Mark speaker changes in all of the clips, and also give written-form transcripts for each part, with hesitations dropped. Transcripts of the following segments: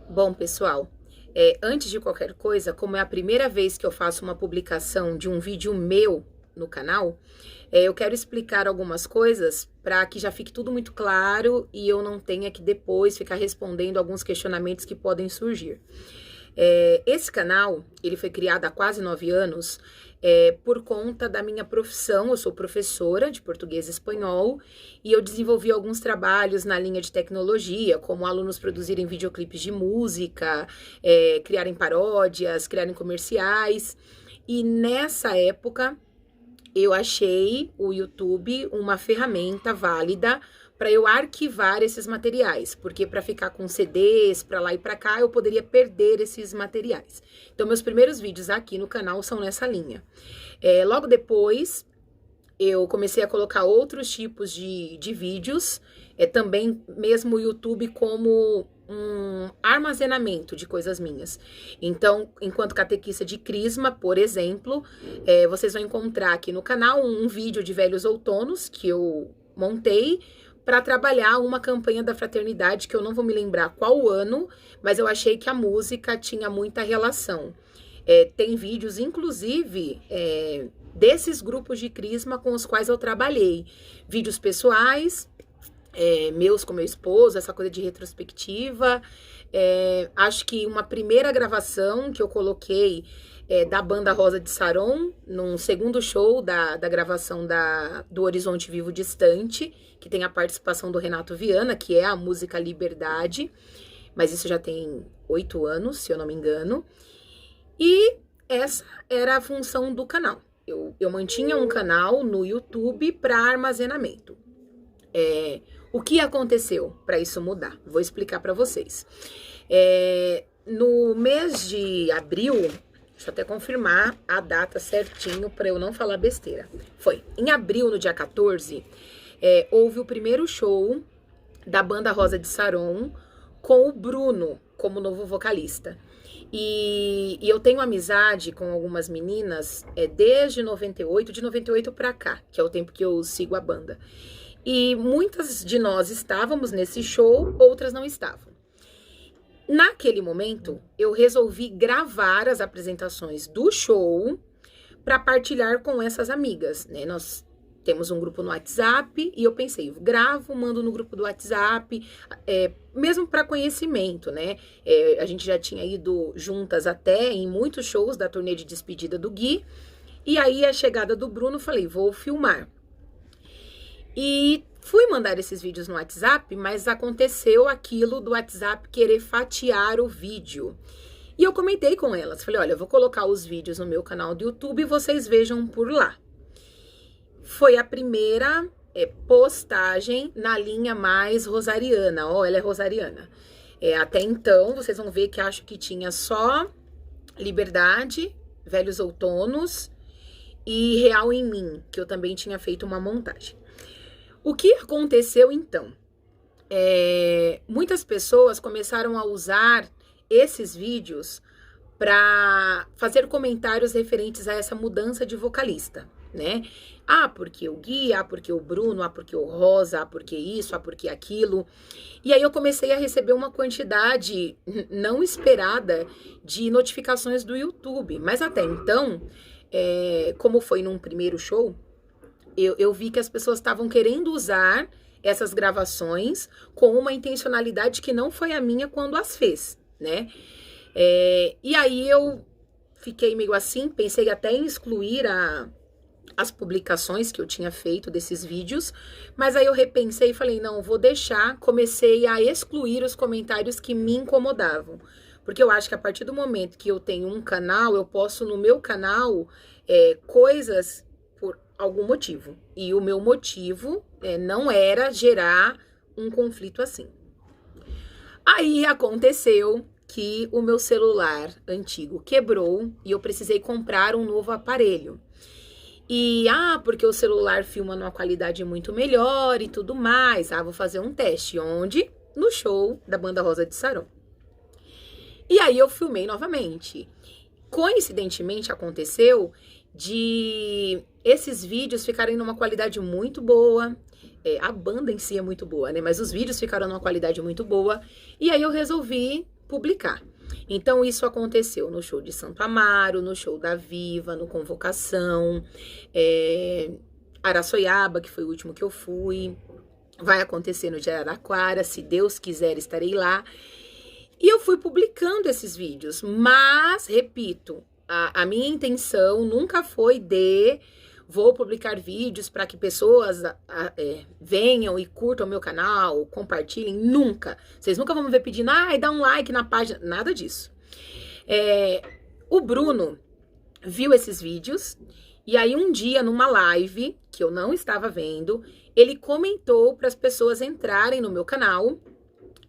Speaker 1: Bom, pessoal, antes de qualquer coisa, como é a primeira vez que eu faço uma publicação de um vídeo meu no canal, eu quero explicar algumas coisas para que já fique tudo muito claro e eu não tenha que depois ficar respondendo alguns questionamentos que podem surgir. Esse canal, ele foi criado há quase 9 anos por conta da minha profissão. Eu sou professora de português e espanhol e eu desenvolvi alguns trabalhos na linha de tecnologia, como alunos produzirem videoclipes de música, criarem paródias, criarem comerciais. E nessa época eu achei o YouTube uma ferramenta válida para eu arquivar esses materiais, porque para ficar com CDs, para lá e para cá, eu poderia perder esses materiais. Então, meus primeiros vídeos aqui no canal são nessa linha. Logo depois, eu comecei a colocar outros tipos de vídeos, também mesmo o YouTube como um armazenamento de coisas minhas. Então, enquanto catequista de Crisma, por exemplo, vocês vão encontrar aqui no canal um vídeo de velhos outonos que eu montei para trabalhar uma campanha da fraternidade, que eu não vou me lembrar qual ano, mas eu achei que a música tinha muita relação. Tem vídeos, inclusive, desses grupos de Crisma com os quais eu trabalhei. Vídeos pessoais, meus com meu esposo, essa coisa de retrospectiva. Acho que uma primeira gravação que eu coloquei da banda Rosa de Saron, num segundo show da gravação do Horizonte Vivo Distante, que tem a participação do Renato Viana, que é a música Liberdade, mas isso já tem 8 anos, se eu não me engano. E essa era a função do canal. Eu mantinha um canal no YouTube para armazenamento. O que aconteceu para isso mudar? Vou explicar para vocês. No mês de abril, deixa eu até confirmar a data certinho para eu não falar besteira. Foi em abril, no dia 14, houve o primeiro show da banda Rosa de Saron com o Bruno como novo vocalista. E eu tenho amizade com algumas meninas desde 98, de 98 para cá, que é o tempo que eu sigo a banda. E muitas de nós estávamos nesse show, outras não estavam. Naquele momento, eu resolvi gravar as apresentações do show para partilhar com essas amigas, né? Nós temos um grupo no WhatsApp e eu pensei, gravo, mando no grupo do WhatsApp, mesmo para conhecimento, né? A gente já tinha ido juntas até em muitos shows da turnê de despedida do Gui. E aí, a chegada do Bruno, falei, vou filmar. E fui mandar esses vídeos no WhatsApp, mas aconteceu aquilo do WhatsApp querer fatiar o vídeo. E eu comentei com elas, falei, olha, eu vou colocar os vídeos no meu canal do YouTube e vocês vejam por lá. Foi a primeira postagem na linha mais rosariana, ela é rosariana. Até então, vocês vão ver que acho que tinha só Liberdade, Velhos Outonos e Real em Mim, que eu também tinha feito uma montagem. O que aconteceu então? Muitas pessoas começaram a usar esses vídeos para fazer comentários referentes a essa mudança de vocalista, né? Porque o Gui, porque o Bruno, porque o Rosa, porque isso, porque aquilo. E aí eu comecei a receber uma quantidade não esperada de notificações do YouTube. Mas até então, como foi num primeiro show, eu vi que as pessoas estavam querendo usar essas gravações com uma intencionalidade que não foi a minha quando as fez, né? E aí eu fiquei meio assim, pensei até em excluir as publicações que eu tinha feito desses vídeos, mas aí eu repensei e falei, não, vou deixar, comecei a excluir os comentários que me incomodavam, porque eu acho que a partir do momento que eu tenho um canal, eu posso no meu canal coisas por algum motivo, e o meu motivo não era gerar um conflito assim. Aí aconteceu que o meu celular antigo quebrou e eu precisei comprar um novo aparelho. E, porque o celular filma numa qualidade muito melhor e tudo mais. Vou fazer um teste. Onde? No show da banda Rosa de Saron. E aí eu filmei novamente. Coincidentemente aconteceu de esses vídeos ficarem numa qualidade muito boa. A banda em si é muito boa, né? Mas os vídeos ficaram numa qualidade muito boa. E aí eu resolvi publicar. Então, isso aconteceu no show de Santo Amaro, no show da Viva, no Convocação, Araçoiaba, que foi o último que eu fui. Vai acontecer no de Araraquara, se Deus quiser, estarei lá. E eu fui publicando esses vídeos, mas, repito, a minha intenção nunca foi vou publicar vídeos para que pessoas venham e curtam o meu canal, compartilhem, nunca. Vocês nunca vão me ver pedindo, dá um like na página, nada disso. O Bruno viu esses vídeos e aí um dia numa live, que eu não estava vendo, ele comentou para as pessoas entrarem no meu canal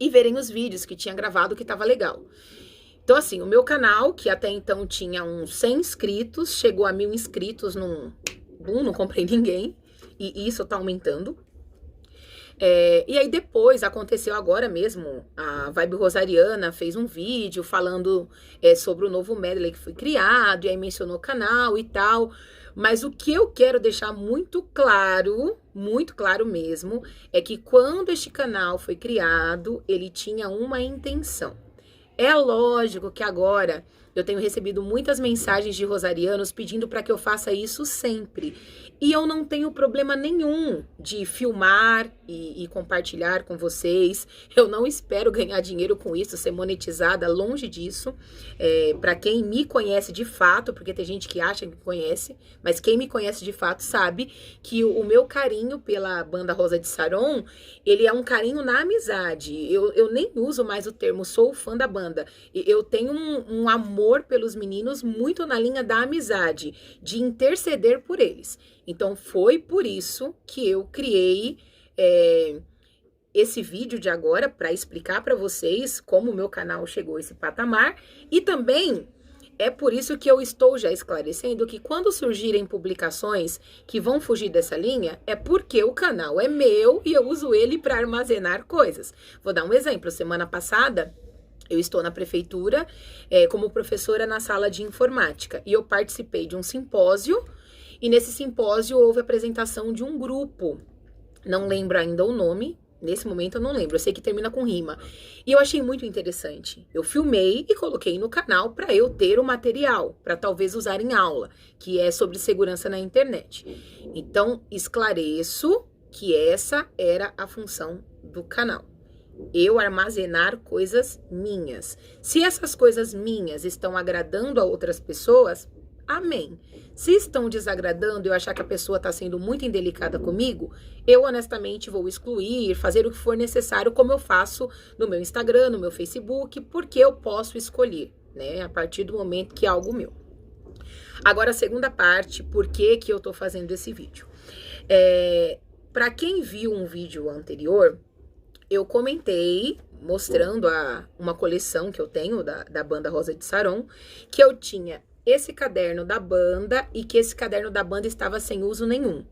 Speaker 1: e verem os vídeos que tinha gravado que estava legal. Então, assim, o meu canal, que até então tinha uns 100 inscritos, chegou a 1000 inscritos não comprei ninguém, e isso tá aumentando. E aí depois, aconteceu agora mesmo, a Vibe Rosariana fez um vídeo falando sobre o novo medley que foi criado, e aí mencionou o canal e tal. Mas o que eu quero deixar muito claro mesmo, é que quando este canal foi criado, ele tinha uma intenção. É lógico que agora eu tenho recebido muitas mensagens de rosarianos pedindo para que eu faça isso sempre. E eu não tenho problema nenhum de filmar e compartilhar com vocês. Eu não espero ganhar dinheiro com isso, ser monetizada, longe disso. Para quem me conhece de fato, porque tem gente que acha que me conhece, mas quem me conhece de fato sabe que o meu carinho pela banda Rosa de Saron, ele é um carinho na amizade. Eu nem uso mais o termo sou fã da banda. Eu tenho um amor pelos meninos muito na linha da amizade, de interceder por eles. Então, foi por isso que eu criei esse vídeo de agora para explicar para vocês como o meu canal chegou a esse patamar. E também é por isso que eu estou já esclarecendo que quando surgirem publicações que vão fugir dessa linha, é porque o canal é meu e eu uso ele para armazenar coisas. Vou dar um exemplo. Semana passada, eu estou na prefeitura como professora na sala de informática e eu participei de um simpósio. E nesse simpósio houve a apresentação de um grupo, não lembro ainda o nome, nesse momento eu não lembro, eu sei que termina com rima. E eu achei muito interessante. Eu filmei e coloquei no canal para eu ter o material, para talvez usar em aula, que é sobre segurança na internet. Então, esclareço que essa era a função do canal. Eu armazenar coisas minhas. Se essas coisas minhas estão agradando a outras pessoas, amém. Se estão desagradando e eu achar que a pessoa está sendo muito indelicada comigo, eu honestamente vou excluir, fazer o que for necessário, como eu faço no meu Instagram, no meu Facebook, porque eu posso escolher, né? A partir do momento que é algo meu. Agora, a segunda parte, por que eu tô fazendo esse vídeo? Para quem viu um vídeo anterior, eu comentei, mostrando uma coleção que eu tenho da banda Rosa de Saron, que eu tinha esse caderno da banda e que esse caderno da banda estava sem uso nenhum.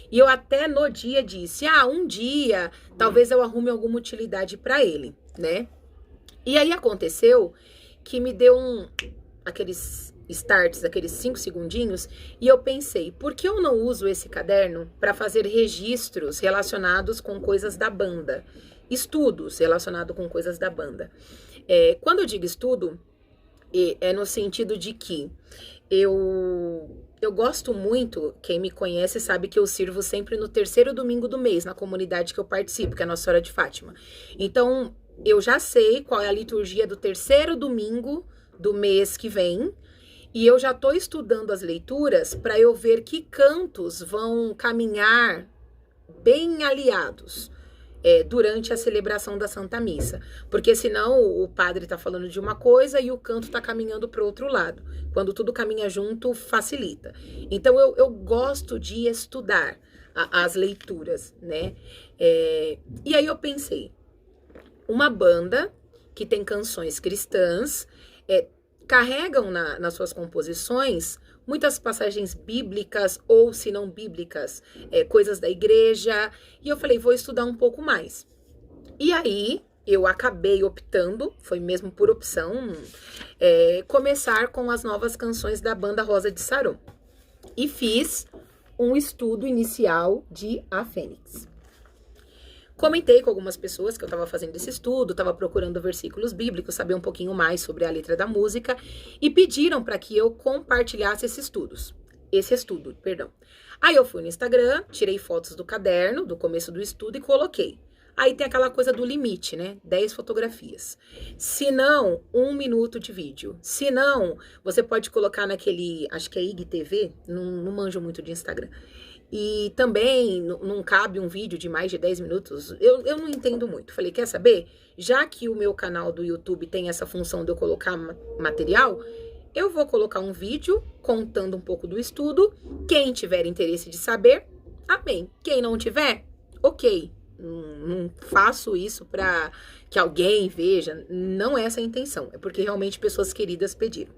Speaker 1: E eu até no dia disse, um dia talvez eu arrume alguma utilidade para ele, né? E aí aconteceu que me deu aqueles starts, aqueles 5 segundinhos, e eu pensei, por que eu não uso esse caderno para fazer registros relacionados com coisas da banda? Estudos relacionados com coisas da banda. Quando eu digo estudo, é no sentido de que eu gosto muito, quem me conhece sabe que eu sirvo sempre no 3º domingo do mês, na comunidade que eu participo, que é a Nossa Senhora de Fátima. Então, eu já sei qual é a liturgia do 3º domingo do mês que vem, e eu já estou estudando as leituras para eu ver que cantos vão caminhar bem aliados durante a celebração da Santa Missa, porque senão o padre está falando de uma coisa e o canto está caminhando para o outro lado. Quando tudo caminha junto, facilita. Então eu gosto de estudar as leituras, né? E aí eu pensei, uma banda que tem canções cristãs, carregam nas suas composições muitas passagens bíblicas ou, se não bíblicas, coisas da igreja. E eu falei, vou estudar um pouco mais. E aí, eu acabei optando, foi mesmo por opção, começar com as novas canções da banda Rosa de Saron. E fiz um estudo inicial de A Fênix. Comentei com algumas pessoas que eu estava fazendo esse estudo, estava procurando versículos bíblicos, saber um pouquinho mais sobre a letra da música, e pediram para que eu compartilhasse esse estudo, perdão. Aí eu fui no Instagram, tirei fotos do caderno, do começo do estudo e coloquei. Aí tem aquela coisa do limite, né? 10 fotografias. Se não, 1 minuto de vídeo. Se não, você pode colocar naquele, acho que é IGTV, não manjo muito de Instagram. E também não cabe um vídeo de mais de 10 minutos. Eu não entendo muito. Falei, quer saber? Já que o meu canal do YouTube tem essa função de eu colocar material, eu vou colocar um vídeo contando um pouco do estudo. Quem tiver interesse de saber, amém. Quem não tiver, ok. Não faço isso para que alguém veja, não é essa a intenção, é porque realmente pessoas queridas pediram.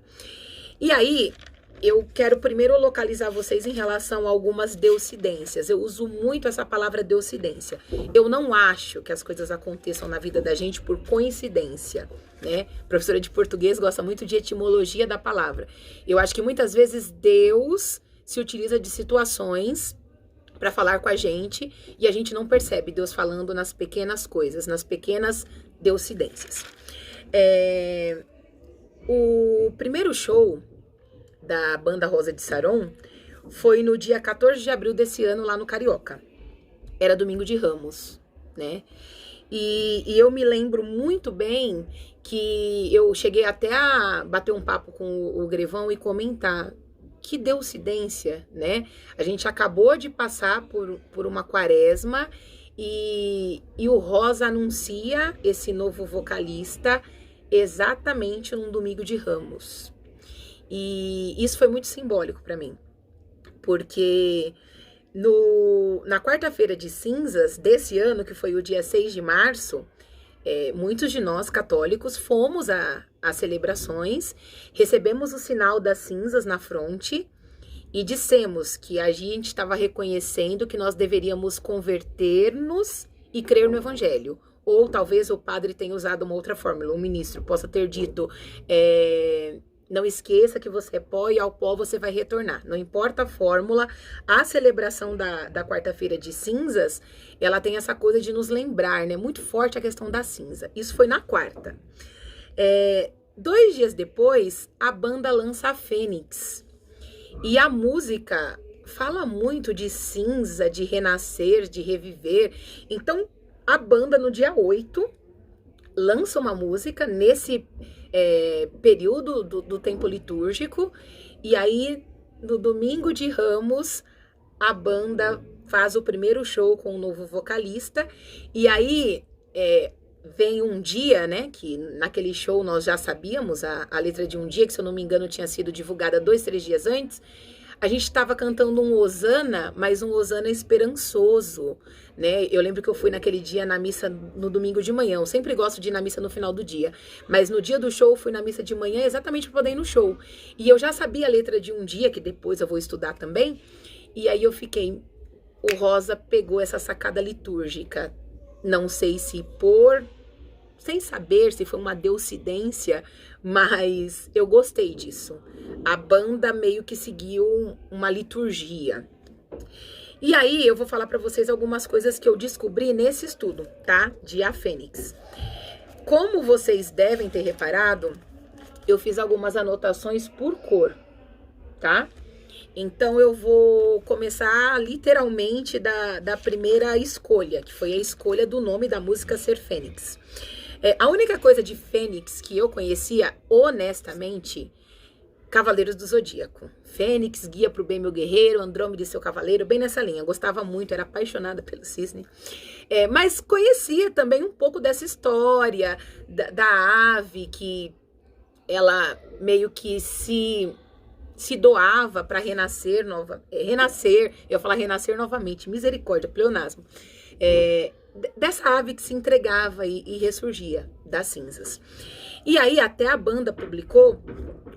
Speaker 1: E aí, eu quero primeiro localizar vocês em relação a algumas deucidências. Eu uso muito essa palavra deucidência. Eu não acho que as coisas aconteçam na vida da gente por coincidência, né? A professora de português gosta muito de etimologia da palavra. Eu acho que muitas vezes Deus se utiliza de situações para falar com a gente, e a gente não percebe Deus falando nas pequenas coisas, nas pequenas deucidências. O primeiro show da banda Rosa de Saron foi no dia 14 de abril desse ano, lá no Carioca. Era domingo de Ramos, né? E eu me lembro muito bem que eu cheguei até a bater um papo com o Grevão e comentar. Que deucidência, né? A gente acabou de passar por uma quaresma e o Rosa anuncia esse novo vocalista exatamente num domingo de Ramos. E isso foi muito simbólico para mim, porque na quarta-feira de cinzas desse ano, que foi o dia 6 de março, muitos de nós católicos fomos às celebrações, recebemos o sinal das cinzas na fronte e dissemos que a gente estava reconhecendo que nós deveríamos converter-nos e crer no evangelho. Ou talvez o padre tenha usado uma outra fórmula, o ministro possa ter dito, não esqueça que você é pó e ao pó você vai retornar. Não importa a fórmula, a celebração da quarta-feira de cinzas, ela tem essa coisa de nos lembrar, né? Muito forte a questão da cinza. Isso foi na quarta. 2 dias depois, a banda lança a Fênix. E a música fala muito de cinza, de renascer, de reviver. Então, a banda, no dia 8, lança uma música nesse período do tempo litúrgico. E aí, no domingo de Ramos, a banda faz o primeiro show com um novo vocalista. E aí, vem Um Dia, né, que naquele show nós já sabíamos a letra de Um Dia, que se eu não me engano tinha sido divulgada 2, 3 dias antes. A gente estava cantando um Hosana, mas um Hosana esperançoso, né? Eu lembro que eu fui naquele dia na missa no domingo de manhã. Eu sempre gosto de ir na missa no final do dia, mas no dia do show eu fui na missa de manhã exatamente para poder ir no show. E eu já sabia a letra de Um Dia, que depois eu vou estudar também, e aí eu fiquei... O Rosa pegou essa sacada litúrgica. Não sei se sem saber se foi uma deucidência, mas eu gostei disso. A banda meio que seguiu uma liturgia. E aí eu vou falar para vocês algumas coisas que eu descobri nesse estudo, tá? De A Fênix. Como vocês devem ter reparado, eu fiz algumas anotações por cor, tá? Então eu vou começar literalmente da primeira escolha, que foi a escolha do nome da música ser Fênix. A única coisa de Fênix que eu conhecia, honestamente, Cavaleiros do Zodíaco. Fênix, guia pro bem meu guerreiro, Andrômeda e seu cavaleiro, bem nessa linha. Eu gostava muito, era apaixonada pelo cisne. Mas conhecia também um pouco dessa história da ave, que ela meio que se doava para renascer, eu ia falar renascer novamente, misericórdia, pleonasmo. Dessa ave que se entregava e ressurgia das cinzas. E aí até a banda publicou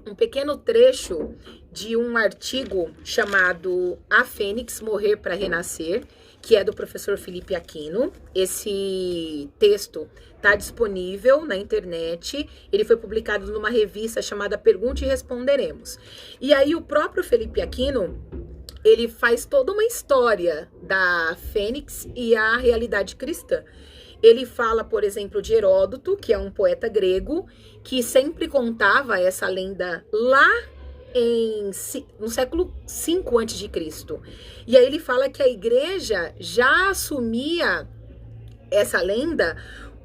Speaker 1: um pequeno trecho de um artigo chamado A Fênix Morrer para Renascer, que é do professor Felipe Aquino. Esse texto está disponível na internet, ele foi publicado numa revista chamada Pergunte e Responderemos. E aí o próprio Felipe Aquino ele faz toda uma história da fênix e a realidade cristã. Ele fala, por exemplo, de Heródoto, que é um poeta grego, que sempre contava essa lenda lá no século V a.C. E aí ele fala que a igreja já assumia essa lenda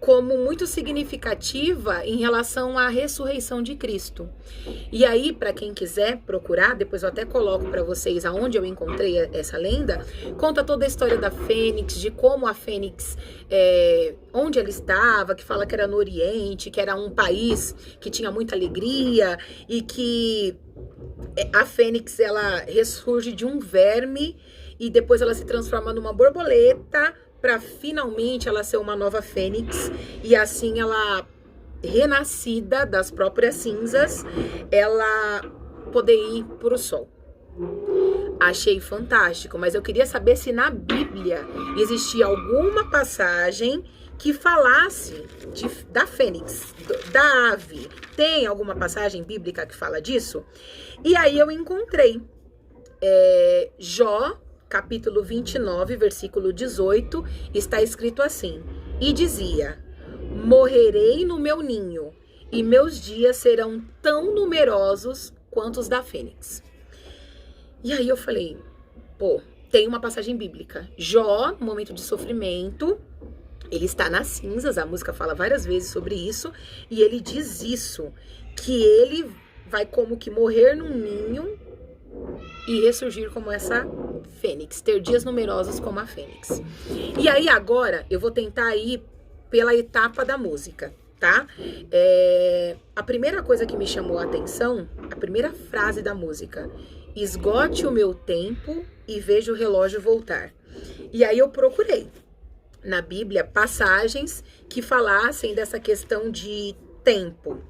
Speaker 1: como muito significativa em relação à ressurreição de Cristo. E aí, para quem quiser procurar, depois eu até coloco para vocês aonde eu encontrei essa lenda, conta toda a história da fênix, de como a fênix, onde ela estava, que fala que era no Oriente, que era um país que tinha muita alegria, e que a fênix, ela ressurge de um verme, e depois ela se transforma numa borboleta, para finalmente ela ser uma nova fênix, e assim ela, renascida das próprias cinzas, ela poder ir para o sol. Achei fantástico, mas eu queria saber se na Bíblia existia alguma passagem que falasse da fênix, da ave. Tem alguma passagem bíblica que fala disso? E aí eu encontrei Jó, capítulo 29, versículo 18, está escrito assim: e dizia: morrerei no meu ninho, e meus dias serão tão numerosos quanto os da fênix. E aí eu falei, pô, tem uma passagem bíblica. Jó, no momento de sofrimento, ele está nas cinzas, a música fala várias vezes sobre isso, e ele diz isso, que ele vai como que morrer num ninho e ressurgir como essa fênix, ter dias numerosos como a fênix. E aí agora eu vou tentar ir pela etapa da música, tá? A primeira coisa que me chamou a atenção, a primeira frase da música: esgote o meu tempo e veja o relógio voltar. E aí eu procurei na Bíblia passagens que falassem dessa questão de tempo.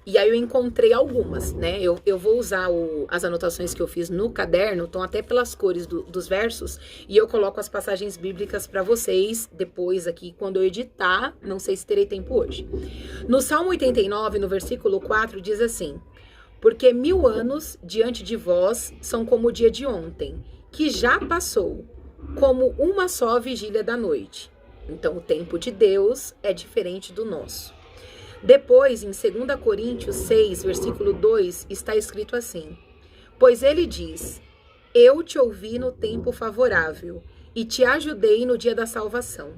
Speaker 1: E aí eu encontrei algumas, né? Eu vou usar as anotações que eu fiz no caderno, estão até pelas cores dos versos, e eu coloco as passagens bíblicas para vocês depois aqui, quando eu editar, não sei se terei tempo hoje. No Salmo 89, no versículo 4, diz assim: porque 1000 anos diante de vós são como o dia de ontem, que já passou, como uma só vigília da noite. Então o tempo de Deus é diferente do nosso. Depois, em 2 Coríntios 6, versículo 2, está escrito assim: pois ele diz: eu te ouvi no tempo favorável e te ajudei no dia da salvação.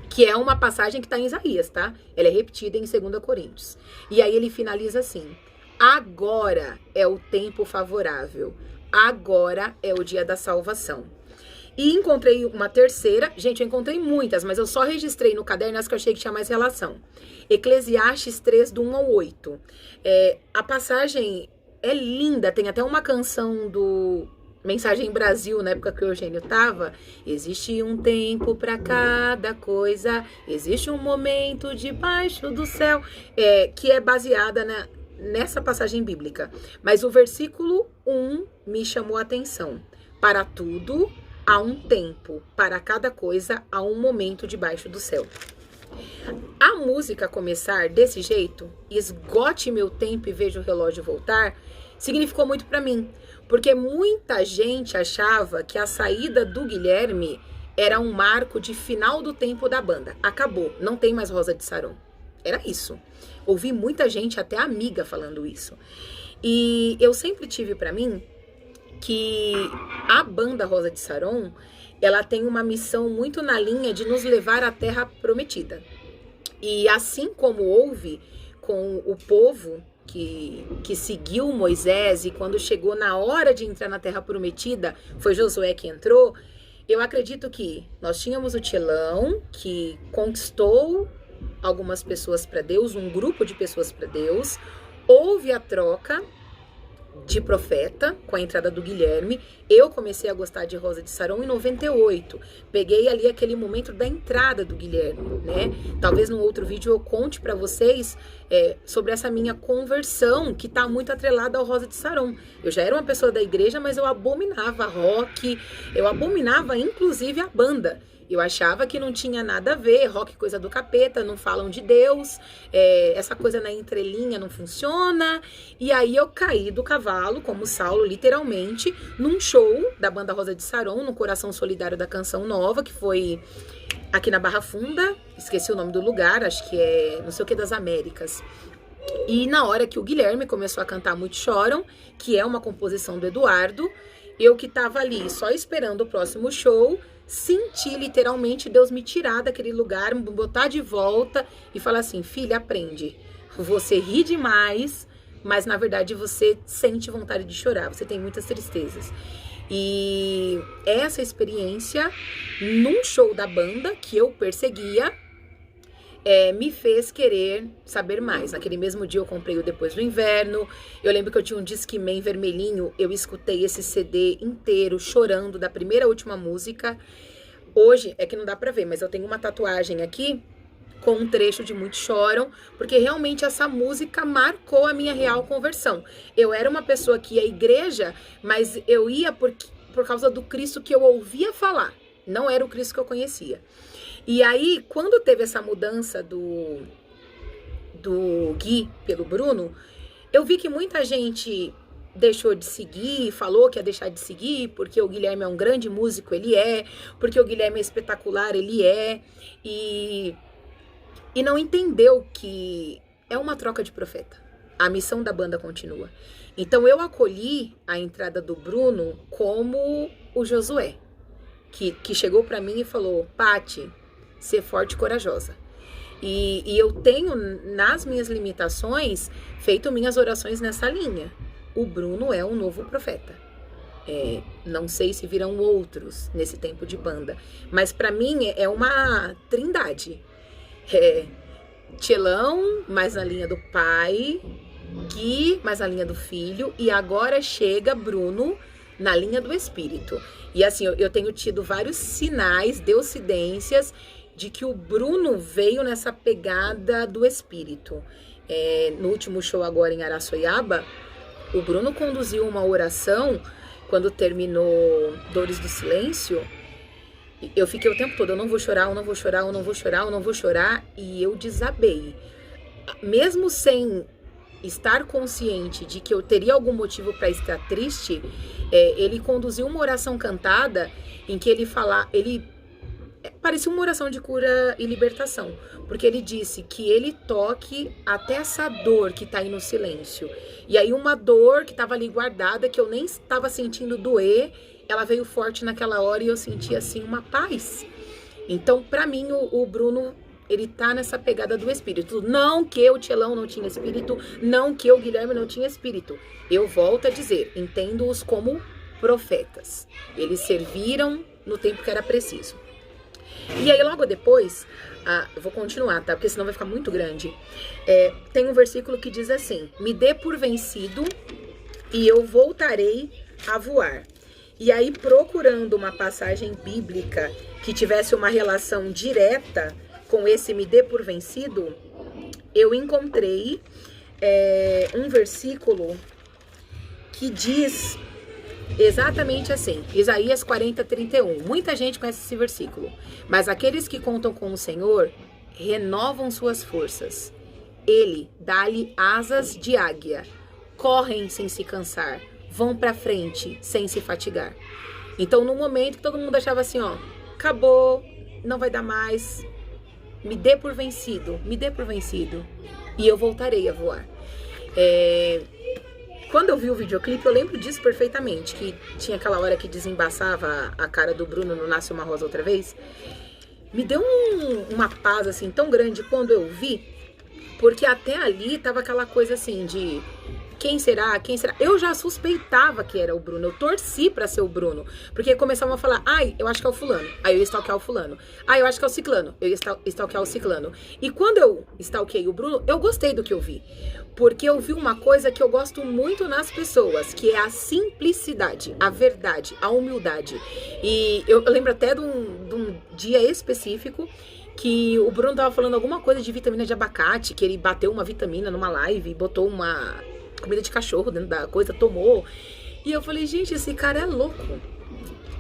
Speaker 1: Que é uma passagem que está em Isaías, tá? Ela é repetida em 2 Coríntios. E aí ele finaliza assim: agora é o tempo favorável, agora é o dia da salvação. E encontrei uma terceira, gente, eu encontrei muitas, mas eu só registrei no caderno as que eu achei que tinha mais relação. Eclesiastes 3, do 1 ao 8. A passagem é linda, tem até uma canção do Mensagem Brasil, na época que o Eugênio tava: existe um tempo para cada coisa, existe um momento debaixo do céu, que é baseada nessa passagem bíblica. Mas o versículo 1 me chamou a atenção: para tudo há um tempo, para cada coisa há um momento debaixo do céu. A música começar desse jeito, esgote meu tempo e veja o relógio voltar, significou muito para mim, porque muita gente achava que a saída do Guilherme era um marco de final do tempo da banda. Acabou, não tem mais Rosa de Saron. Era isso. Ouvi muita gente, até amiga, falando isso. E eu sempre tive para mim que a banda Rosa de Saron, ela tem uma missão muito na linha de nos levar à Terra Prometida. E assim como houve com o povo que seguiu Moisés, e quando chegou na hora de entrar na Terra Prometida, foi Josué que entrou, eu acredito que nós tínhamos o Telão, que conquistou algumas pessoas para Deus, um grupo de pessoas para Deus, houve a troca de profeta com a entrada do Guilherme. Eu comecei a gostar de Rosa de Saron em 98. Peguei ali aquele momento da entrada do Guilherme, né? Talvez num outro vídeo eu conte para vocês sobre essa minha conversão, que tá muito atrelada ao Rosa de Saron. Eu já era uma pessoa da igreja, mas eu abominava rock, eu abominava inclusive a banda. Eu achava que não tinha nada a ver, rock coisa do capeta, não falam de Deus, essa coisa na entrelinha não funciona. E aí eu caí do cavalo, como Saulo, literalmente, num show da banda Rosa de Saron, no Coração Solidário da Canção Nova, que foi aqui na Barra Funda, esqueci o nome do lugar, acho que é não sei o que das Américas. E na hora que o Guilherme começou a cantar Muito Choram, que é uma composição do Eduardo, eu que tava ali só esperando o próximo show, senti literalmente Deus me tirar daquele lugar, me botar de volta e falar assim: filha, aprende. Você ri demais, mas na verdade você sente vontade de chorar, você tem muitas tristezas. E essa experiência, num show da banda que eu perseguia, me fez querer saber mais. Naquele mesmo dia eu comprei o Depois do Inverno. Eu lembro que eu tinha um Discman vermelhinho. Eu escutei esse CD inteiro, chorando, da primeira à última música. Hoje, é que não dá pra ver, mas eu tenho uma tatuagem aqui com um trecho de Muito Choram, porque realmente essa música marcou a minha real conversão. Eu era uma pessoa que ia à igreja, mas eu ia por causa do Cristo que eu ouvia falar. Não era o Cristo que eu conhecia. E aí, quando teve essa mudança do Gui pelo Bruno, eu vi que muita gente deixou de seguir, falou que ia deixar de seguir, porque o Guilherme é um grande músico, ele é, porque o Guilherme é espetacular, ele é, e não entendeu que é uma troca de profeta. A missão da banda continua. Então eu acolhi a entrada do Bruno como o Josué, que chegou pra mim e falou: Pati, ser forte e corajosa. E eu tenho, nas minhas limitações, feito minhas orações nessa linha. O Bruno é um novo profeta. Não sei se virão outros nesse tempo de banda, mas pra mim é uma trindade. Tchelão, mais na linha do pai, Gui, mais na linha do filho, e agora chega Bruno na linha do espírito. E assim, eu tenho tido vários sinais, deucidências, de que o Bruno veio nessa pegada do espírito. No último show agora em Araçoiaba, o Bruno conduziu uma oração, quando terminou Dores do Silêncio. Eu fiquei o tempo todo: eu não vou chorar, eu não vou chorar, eu não vou chorar, eu não vou chorar, e eu desabei. Mesmo sem estar consciente de que eu teria algum motivo para estar triste, ele conduziu uma oração cantada em que ele parecia uma oração de cura e libertação, porque ele disse que ele toque até essa dor que tá aí no silêncio. E aí uma dor que tava ali guardada, que eu nem estava sentindo doer, ela veio forte naquela hora e eu senti assim uma paz. Então, pra mim, o Bruno, ele tá nessa pegada do espírito. Não que o Tchelão não tinha espírito, não que o Guilherme não tinha espírito. Eu volto a dizer, entendo-os como profetas. Eles serviram no tempo que era preciso. E aí logo depois, eu vou continuar, tá? Porque senão vai ficar muito grande. Tem um versículo que diz assim: me dê por vencido e eu voltarei a voar. E aí, procurando uma passagem bíblica que tivesse uma relação direta com esse me dê por vencido, eu encontrei um versículo que diz exatamente assim, Isaías 40:31. Muita gente conhece esse versículo. Mas aqueles que contam com o Senhor renovam suas forças. Ele dá-lhe asas de águia, correm sem se cansar, vão pra frente sem se fatigar. Então, no momento que todo mundo achava assim, ó, acabou, não vai dar mais, me dê por vencido, e eu voltarei a voar. Quando eu vi o videoclipe, eu lembro disso perfeitamente, que tinha aquela hora que desembaçava a cara do Bruno no Nasce Uma Rosa Outra Vez. Me deu uma paz, assim, tão grande quando eu vi, porque até ali tava aquela coisa assim de... Quem será? Quem será? Eu já suspeitava que era o Bruno. Eu torci pra ser o Bruno. Porque começavam a falar: ai, eu acho que é o fulano. Aí eu ia stalkear o fulano. Ai, eu acho que é o ciclano. Eu ia stalkear o ciclano. E quando eu stalkeei o Bruno, eu gostei do que eu vi. Porque eu vi uma coisa que eu gosto muito nas pessoas, que é a simplicidade, a verdade, a humildade. E eu lembro até de um dia específico que o Bruno tava falando alguma coisa de vitamina de abacate, que ele bateu uma vitamina numa live e botou uma comida de cachorro dentro da coisa, tomou. E eu falei: gente, esse cara é louco.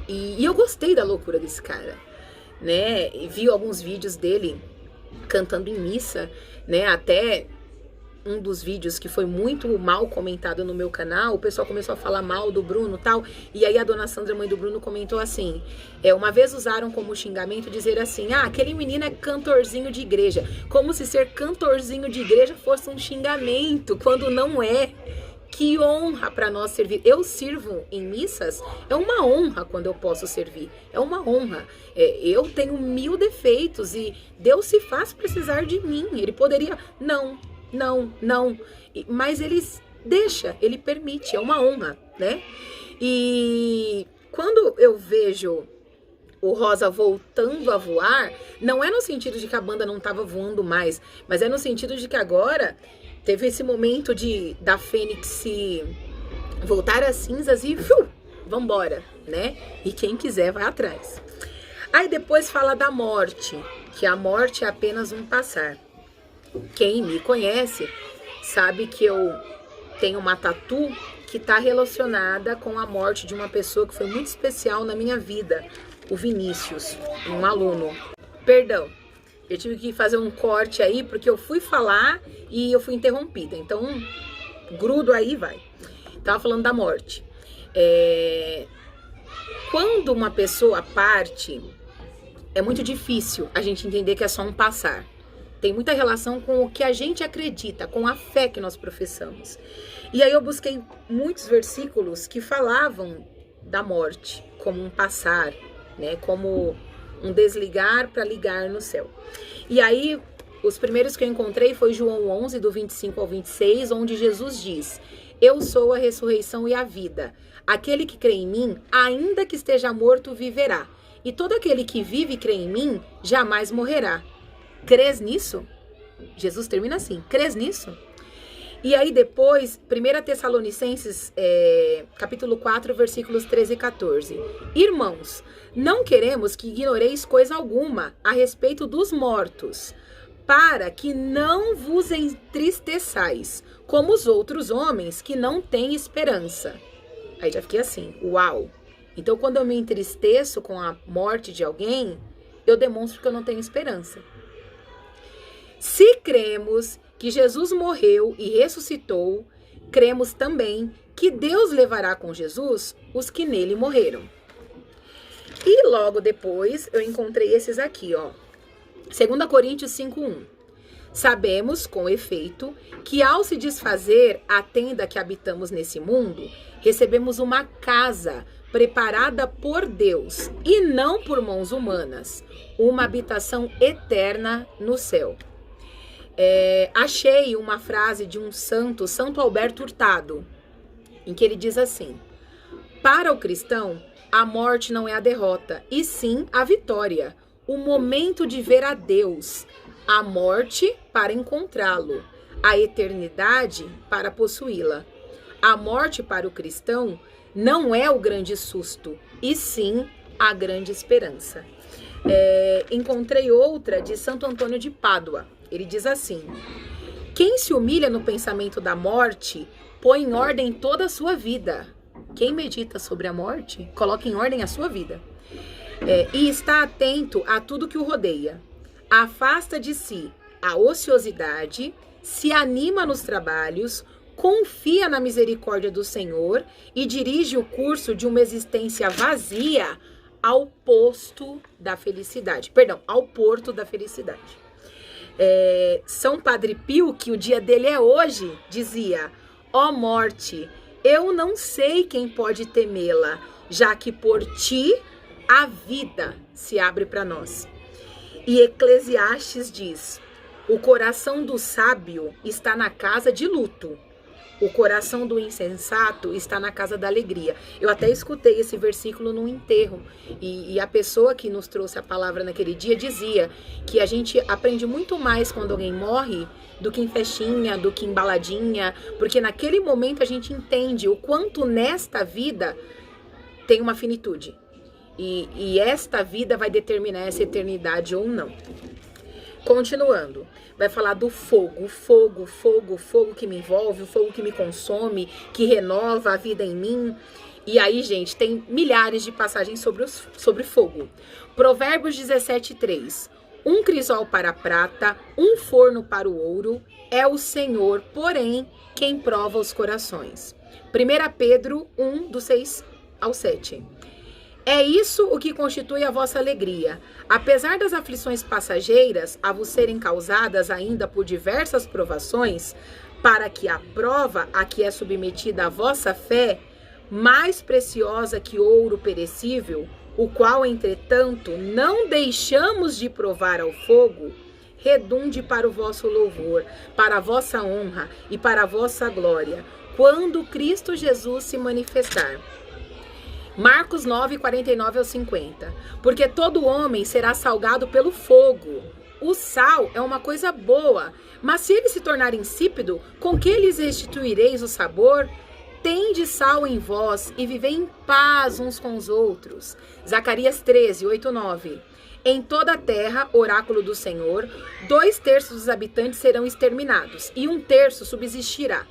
Speaker 1: E eu gostei da loucura desse cara. né? E vi alguns vídeos dele cantando em missa, né? Até um dos vídeos que foi muito mal comentado no meu canal, o pessoal começou a falar mal do Bruno e tal, e aí a dona Sandra, mãe do Bruno, comentou assim, uma vez usaram como xingamento dizer assim, aquele menino é cantorzinho de igreja, como se ser cantorzinho de igreja fosse um xingamento, quando não é. Que honra para nós servir. Eu sirvo em missas, é uma honra quando eu posso servir, é uma honra. Eu tenho 1000 defeitos e Deus se faz precisar de mim, ele poderia, não, mas ele deixa, ele permite, é uma honra, né? E quando eu vejo o Rosa voltando a voar, não é no sentido de que a banda não estava voando mais, mas é no sentido de que agora teve esse momento da Fênix se voltar às cinzas e vambora, né? E quem quiser vai atrás. Aí depois fala da morte, que a morte é apenas um passar. Quem me conhece sabe que eu tenho uma tatu que está relacionada com a morte de uma pessoa que foi muito especial na minha vida, o Vinícius, um aluno. Perdão, eu tive que fazer um corte aí porque eu fui falar e eu fui interrompida. Então, grudo aí, vai. Tava falando da morte. Quando uma pessoa parte, é muito difícil a gente entender que é só um passar. Tem muita relação com o que a gente acredita, com a fé que nós professamos. E aí eu busquei muitos versículos que falavam da morte como um passar, né? Como um desligar para ligar no céu. E aí, os primeiros que eu encontrei foi João 11, do 25 ao 26, onde Jesus diz: eu sou a ressurreição e a vida. Aquele que crê em mim, ainda que esteja morto, viverá. E todo aquele que vive e crê em mim, jamais morrerá. Crês nisso? Jesus termina assim, crês nisso? E aí depois, 1 Tessalonicenses, capítulo 4, versículos 13 e 14. Irmãos, não queremos que ignoreis coisa alguma a respeito dos mortos, para que não vos entristeçais, como os outros homens que não têm esperança. Aí já fiquei assim, uau! Então quando eu me entristeço com a morte de alguém, eu demonstro que eu não tenho esperança. Se cremos que Jesus morreu e ressuscitou, cremos também que Deus levará com Jesus os que nele morreram. E logo depois eu encontrei esses aqui, ó. 2 Coríntios 5:1. Sabemos, com efeito, que ao se desfazer a tenda que habitamos nesse mundo, recebemos uma casa preparada por Deus e não por mãos humanas, uma habitação eterna no céu. Achei uma frase de um santo, Santo Alberto Hurtado, em que ele diz assim: para o cristão, a morte não é a derrota, e sim a vitória, o momento de ver a Deus, a morte para encontrá-lo, a eternidade para possuí-la. A morte para o cristão não é o grande susto, e sim a grande esperança. Encontrei outra de Santo Antônio de Pádua. Ele diz assim: quem se humilha no pensamento da morte, põe em ordem toda a sua vida. Quem medita sobre a morte, coloca em ordem a sua vida. E está atento a tudo que o rodeia. Afasta de si a ociosidade, se anima nos trabalhos, confia na misericórdia do Senhor e dirige o curso de uma existência vazia ao posto da felicidade. Perdão, ao porto da felicidade. São Padre Pio, que o dia dele é hoje, dizia: ó morte, eu não sei quem pode temê-la, já que por ti a vida se abre para nós. E Eclesiastes diz: o coração do sábio está na casa de luto, o coração do insensato está na casa da alegria. Eu até escutei esse versículo num enterro. E a pessoa que nos trouxe a palavra naquele dia dizia que a gente aprende muito mais quando alguém morre do que em festinha, do que em baladinha. Porque naquele momento a gente entende o quanto nesta vida tem uma finitude. E esta vida vai determinar essa eternidade ou não. Continuando, vai falar do fogo, o fogo que me envolve, o fogo que me consome, que renova a vida em mim. E aí, gente, tem milhares de passagens sobre fogo. Provérbios 17:3. Um crisol para a prata, um forno para o ouro, é o Senhor, porém, quem prova os corações. 1 Pedro 1, do 6 ao 7. É isso o que constitui a vossa alegria. Apesar das aflições passageiras, a vos serem causadas ainda por diversas provações, para que a prova a que é submetida a vossa fé, mais preciosa que ouro perecível, o qual, entretanto, não deixamos de provar ao fogo, redunde para o vosso louvor, para a vossa honra e para a vossa glória, quando Cristo Jesus se manifestar. Marcos 9, 49 ao 50. Porque todo homem será salgado pelo fogo. O sal é uma coisa boa, mas se ele se tornar insípido, com que lhes restituireis o sabor? Tende sal em vós e vivei em paz uns com os outros. Zacarias 13, 8, 9. Em toda a terra, oráculo do Senhor, 2/3 dos habitantes serão exterminados, e 1/3 subsistirá.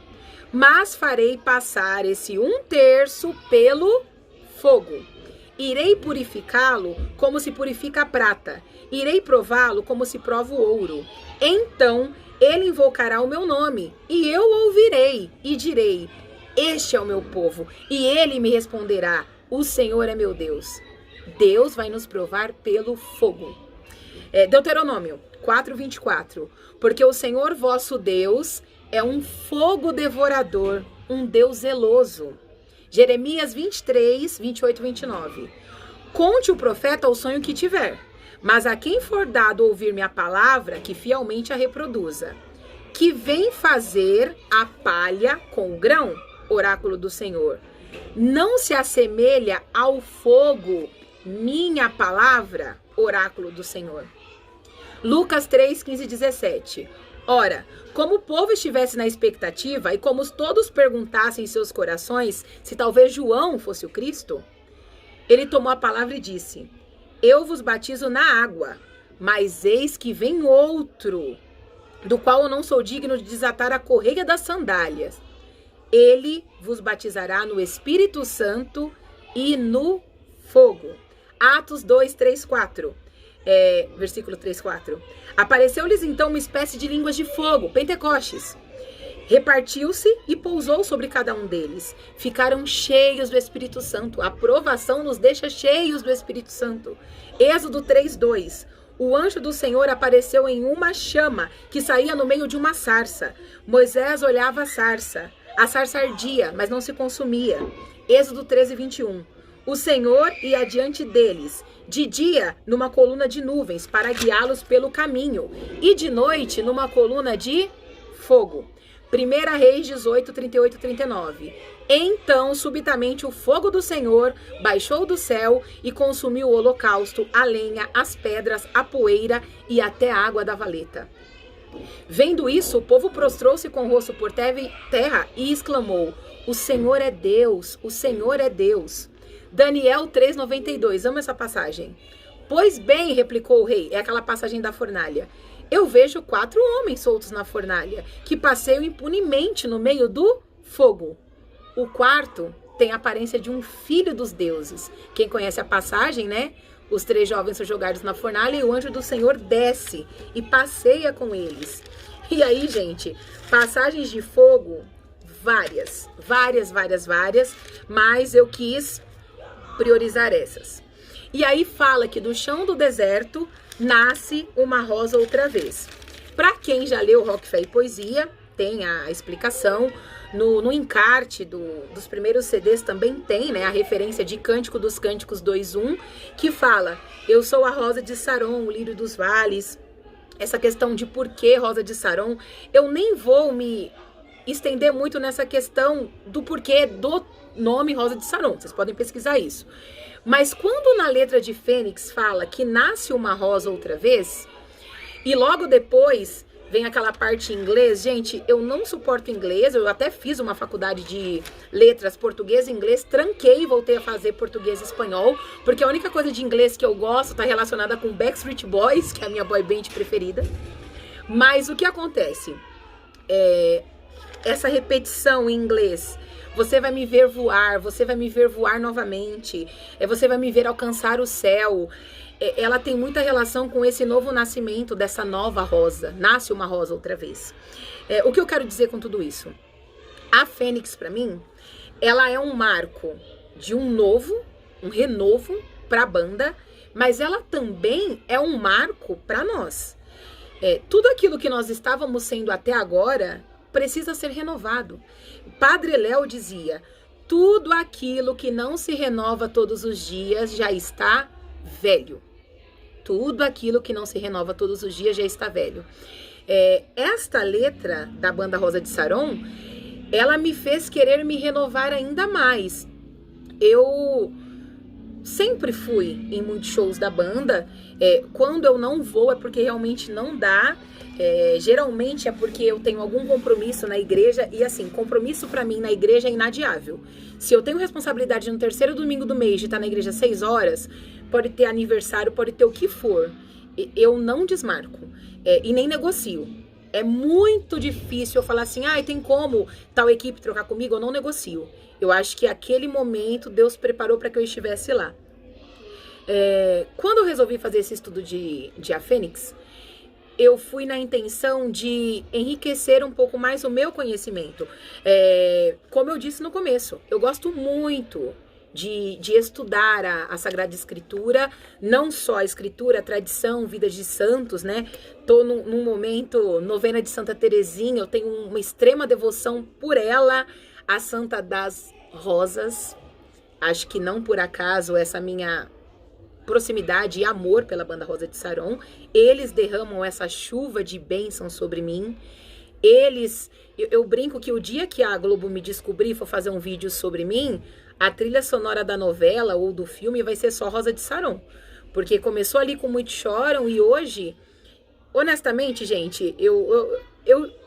Speaker 1: Mas farei passar esse 1/3 pelo fogo. Irei purificá-lo como se purifica a prata. Irei prová-lo como se prova o ouro. Então ele invocará o meu nome, e eu ouvirei e direi: este é o meu povo. E ele me responderá: o Senhor é meu Deus. Deus vai nos provar pelo fogo. Deuteronômio 4:24. Porque o Senhor vosso Deus é um fogo devorador, um Deus zeloso. Jeremias 23, 28 e 29. Conte o profeta o sonho que tiver, mas a quem for dado ouvir minha palavra, que fielmente a reproduza. Que vem fazer a palha com o grão, oráculo do Senhor. Não se assemelha ao fogo, minha palavra, oráculo do Senhor. Lucas 3, 15 e 17. Ora, como o povo estivesse na expectativa e como todos perguntassem em seus corações se talvez João fosse o Cristo, ele tomou a palavra e disse: eu vos batizo na água, mas eis que vem outro, do qual eu não sou digno de desatar a correia das sandálias. Ele vos batizará no Espírito Santo e no fogo. Atos 2, 3, 4. Versículo 3, 4. Apareceu-lhes então uma espécie de línguas de fogo, Pentecostes. Repartiu-se e pousou sobre cada um deles. Ficaram cheios do Espírito Santo. A provação nos deixa cheios do Espírito Santo. Êxodo 3, 2. O anjo do Senhor apareceu em uma chama que saía no meio de uma sarça. Moisés olhava a sarça ardia, mas não se consumia. Êxodo 13, 21. O Senhor ia adiante deles, de dia numa coluna de nuvens para guiá-los pelo caminho, e de noite numa coluna de fogo. 1 Reis 18, 38 e 39. Então, subitamente, o fogo do Senhor baixou do céu e consumiu o holocausto, a lenha, as pedras, a poeira e até a água da valeta. Vendo isso, o povo prostrou-se com o rosto por terra e exclamou: o Senhor é Deus, o Senhor é Deus. Daniel 3:92, amo essa passagem. Pois bem, replicou o rei, é aquela passagem da fornalha. Eu vejo 4 homens soltos na fornalha, que passeiam impunemente no meio do fogo. O quarto tem a aparência de um filho dos deuses. Quem conhece a passagem, né? Os 3 jovens são jogados na fornalha e o anjo do Senhor desce e passeia com eles. E aí, gente, passagens de fogo, várias, mas eu quis priorizar essas. E aí fala que do chão do deserto nasce uma rosa outra vez. Para quem já leu Rock, Fé e Poesia, tem a explicação. No encarte dos primeiros CDs também tem, né, a referência de Cântico dos Cânticos 2:1, que fala: eu sou a rosa de Saron, o lírio dos vales. Essa questão de por que rosa de Saron, eu nem vou me estender muito nessa questão do porquê do nome Rosa de Saron, vocês podem pesquisar isso. Mas quando na letra de Fênix fala que nasce uma rosa outra vez, e logo depois vem aquela parte em inglês, gente, eu não suporto inglês, eu até fiz uma faculdade de letras português e inglês, tranquei e voltei a fazer português e espanhol, porque a única coisa de inglês que eu gosto tá relacionada com Backstreet Boys, que é a minha boy band preferida. Mas o que acontece? Essa repetição em inglês você vai me ver voar, você vai me ver voar novamente, você vai me ver alcançar o céu. Ela tem muita relação com esse novo nascimento dessa nova rosa. Nasce uma rosa outra vez. O que eu quero dizer com tudo isso? A Fênix, para mim, ela é um marco de um renovo para a banda, mas ela também é um marco para nós. Tudo aquilo que nós estávamos sendo até agora precisa ser renovado. Padre Léo dizia, tudo aquilo que não se renova todos os dias já está velho. Tudo aquilo que não se renova todos os dias já está velho. Esta letra da banda Rosa de Saron, ela me fez querer me renovar ainda mais. Eu sempre fui em muitos shows da banda. Quando eu não vou é porque realmente não dá. Geralmente é porque eu tenho algum compromisso na igreja. E assim, compromisso pra mim na igreja é inadiável. Se eu tenho responsabilidade no terceiro domingo do mês de estar na igreja 6 horas, pode ter aniversário, pode ter o que for, eu não desmarco e nem negocio. É muito difícil eu falar assim, tem como tal equipe trocar comigo? Eu não negocio. Eu acho que aquele momento Deus preparou para que eu estivesse lá. Quando eu resolvi fazer esse estudo de A Fênix, eu fui na intenção de enriquecer um pouco mais o meu conhecimento. Como eu disse no começo, eu gosto muito de estudar a Sagrada Escritura, não só a Escritura, a tradição, vida de santos, né? Tô num momento, novena de Santa Teresinha, eu tenho uma extrema devoção por ela, a Santa das Rosas. Acho que não por acaso essa minha proximidade e amor pela banda Rosa de Saron, eles derramam essa chuva de bênção sobre mim. Eu brinco que o dia que a Globo me descobrir e for fazer um vídeo sobre mim, a trilha sonora da novela ou do filme vai ser só Rosa de Saron. Porque começou ali com Muitos Choram e hoje, honestamente, gente,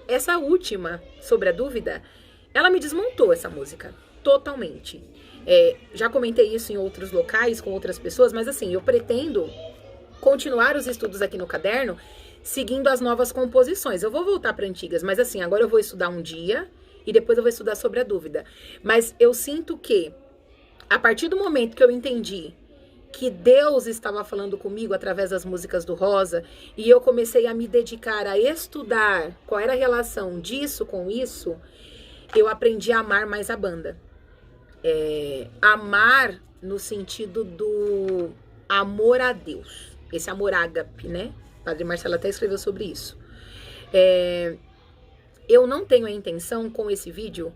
Speaker 1: essa última, sobre a dúvida, ela me desmontou essa música, totalmente. Já comentei isso em outros locais, com outras pessoas, mas assim, eu pretendo continuar os estudos aqui no caderno, seguindo as novas composições. Eu vou voltar para antigas, mas assim, agora eu vou estudar um dia e depois eu vou estudar sobre a dúvida. Mas eu sinto que, a partir do momento que eu entendi que Deus estava falando comigo através das músicas do Rosa, e eu comecei a me dedicar a estudar qual era a relação disso com isso, eu aprendi a amar mais a banda. Amar no sentido do amor a Deus. Esse amor ágape, né? O Padre Marcelo até escreveu sobre isso. Eu não tenho a intenção com esse vídeo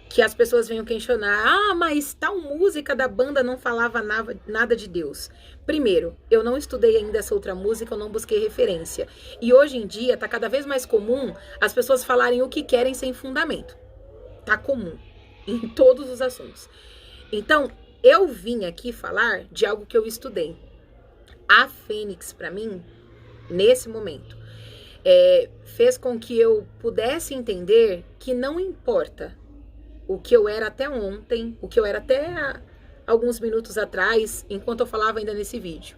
Speaker 1: que as pessoas venham questionar, mas tal música da banda não falava nada de Deus. Primeiro, eu não estudei ainda essa outra música, eu não busquei referência. E hoje em dia tá cada vez mais comum as pessoas falarem o que querem sem fundamento. Tá comum em todos os assuntos. Então, eu vim aqui falar de algo que eu estudei. A Fênix, para mim, nesse momento, fez com que eu pudesse entender que não importa o que eu era até ontem, o que eu era até alguns minutos atrás, enquanto eu falava ainda nesse vídeo.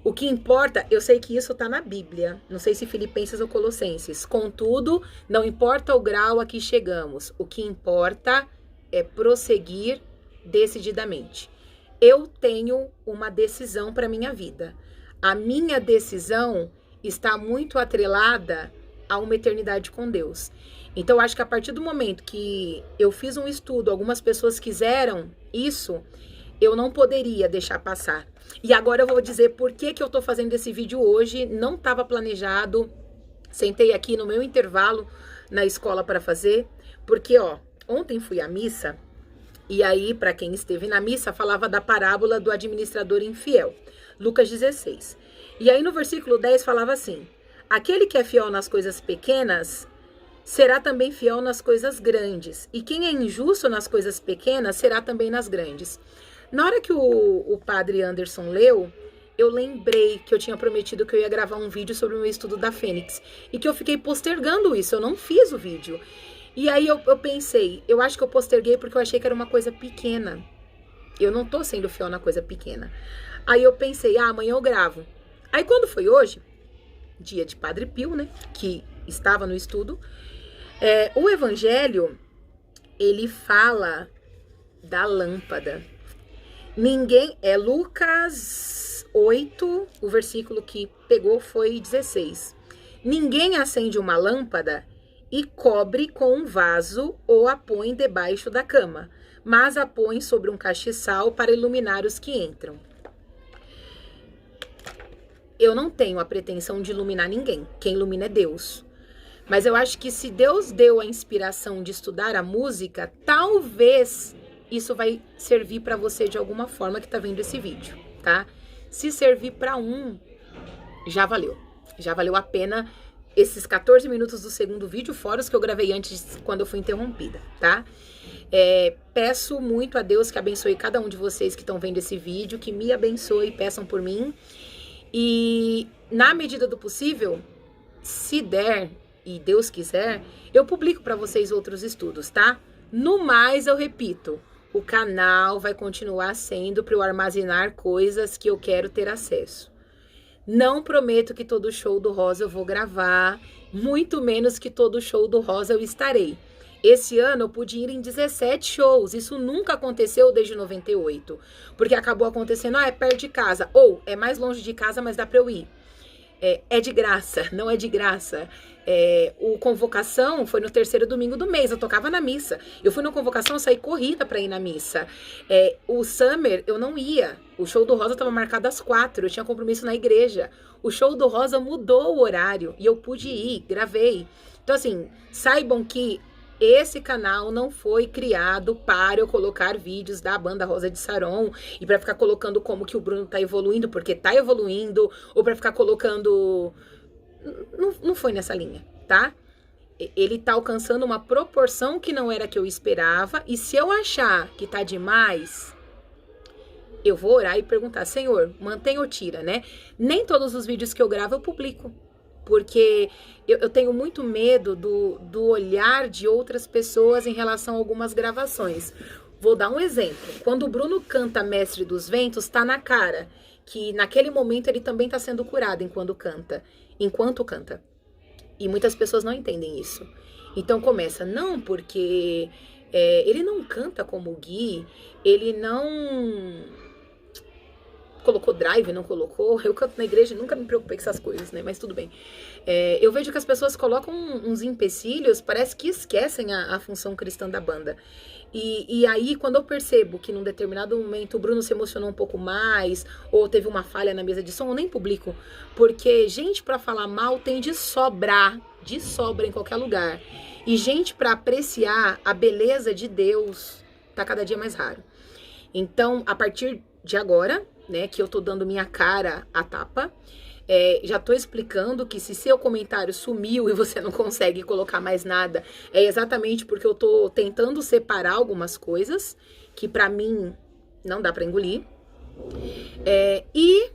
Speaker 1: O que importa, eu sei que isso tá na Bíblia, não sei se Filipenses ou Colossenses. Contudo, não importa o grau a que chegamos, o que importa é prosseguir decididamente. Eu tenho uma decisão para minha vida. A minha decisão está muito atrelada a uma eternidade com Deus. Então, acho que a partir do momento que eu fiz um estudo, algumas pessoas quiseram isso, eu não poderia deixar passar. E agora eu vou dizer por que eu tô fazendo esse vídeo hoje, não estava planejado, sentei aqui no meu intervalo na escola para fazer, porque, ontem fui à missa, e aí, para quem esteve na missa, falava da parábola do administrador infiel, Lucas 16. E aí no versículo 10 falava assim, aquele que é fiel nas coisas pequenas, será também fiel nas coisas grandes, e quem é injusto nas coisas pequenas, será também nas grandes. Na hora que o padre Anderson leu, eu lembrei que eu tinha prometido que eu ia gravar um vídeo sobre o meu estudo da Fênix, e que eu fiquei postergando isso, eu não fiz o vídeo. E aí eu pensei, eu acho que eu posterguei porque eu achei que era uma coisa pequena. Eu não tô sendo fiel na coisa pequena. Aí eu pensei, amanhã eu gravo. Aí quando foi hoje, dia de Padre Pio, né, que estava no estudo, o evangelho ele fala da lâmpada. Ninguém, Lucas 8, o versículo que pegou foi 16. Ninguém acende uma lâmpada e cobre com um vaso ou a põe debaixo da cama, mas a põe sobre um castiçal para iluminar os que entram. Eu não tenho a pretensão de iluminar ninguém. Quem ilumina é Deus. Mas eu acho que se Deus deu a inspiração de estudar a música, talvez isso vai servir para você de alguma forma que tá vendo esse vídeo, tá? Se servir para já valeu. Já valeu a pena esses 14 minutos do segundo vídeo, fora os que eu gravei antes, quando eu fui interrompida, tá? Peço muito a Deus que abençoe cada um de vocês que estão vendo esse vídeo, que me abençoe, peçam por mim. E na medida do possível, se der e Deus quiser, eu publico para vocês outros estudos, tá? No mais, eu repito, o canal vai continuar sendo para eu armazenar coisas que eu quero ter acesso. Não prometo que todo show do Rosa eu vou gravar, muito menos que todo show do Rosa eu estarei. Esse ano eu pude ir em 17 shows, isso nunca aconteceu desde 98, porque acabou acontecendo, é perto de casa, ou é mais longe de casa, mas dá pra eu ir. É de graça, não é de graça. O Convocação foi no terceiro domingo do mês, eu tocava na missa. Eu fui no Convocação, eu saí corrida pra ir na missa. O Summer, eu não ia. O show do Rosa tava marcado às 4, eu tinha compromisso na igreja. O show do Rosa mudou o horário e eu pude ir, gravei. Então assim, saibam que esse canal não foi criado para eu colocar vídeos da banda Rosa de Saron e para ficar colocando como que o Bruno tá evoluindo, porque tá evoluindo, ou para ficar colocando... Não foi nessa linha, tá? Ele tá alcançando uma proporção que não era que eu esperava, e se eu achar que tá demais, eu vou orar e perguntar, Senhor, mantém ou tira, né? Nem todos os vídeos que eu gravo eu publico, porque eu tenho muito medo do olhar de outras pessoas em relação a algumas gravações. Vou dar um exemplo. Quando o Bruno canta Mestre dos Ventos, tá na cara que naquele momento ele também tá sendo curado enquanto canta. E muitas pessoas não entendem isso. Então começa, não, porque ele não canta como o Gui, ele não... colocou drive, não colocou. Eu canto na igreja e nunca me preocupei com essas coisas, né? Mas tudo bem. Eu vejo que as pessoas colocam uns empecilhos, parece que esquecem a função cristã da banda. E aí, quando eu percebo que num determinado momento o Bruno se emocionou um pouco mais, ou teve uma falha na mesa de som, eu nem publico. Porque gente pra falar mal tem de sobra em qualquer lugar. E gente pra apreciar a beleza de Deus tá cada dia mais raro. Então, a partir de agora, né, que eu tô dando minha cara à tapa, já tô explicando que se seu comentário sumiu e você não consegue colocar mais nada, é exatamente porque eu tô tentando separar algumas coisas que pra mim não dá pra engolir. E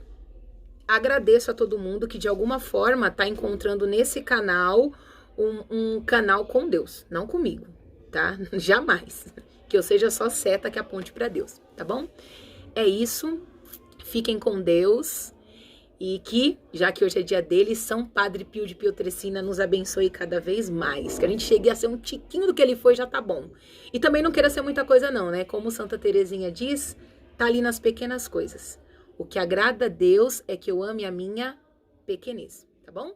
Speaker 1: agradeço a todo mundo que de alguma forma tá encontrando nesse canal um canal com Deus, não comigo, tá? Jamais. Que eu seja só seta que aponte pra Deus, tá bom? É isso. Fiquem com Deus e que, já que hoje é dia dele, São Padre Pio de Pietrelcina nos abençoe cada vez mais. Que a gente chegue a ser um tiquinho do que ele foi, já tá bom. E também não queira ser muita coisa não, né? Como Santa Teresinha diz, tá ali nas pequenas coisas. O que agrada a Deus é que eu ame a minha pequenez, tá bom?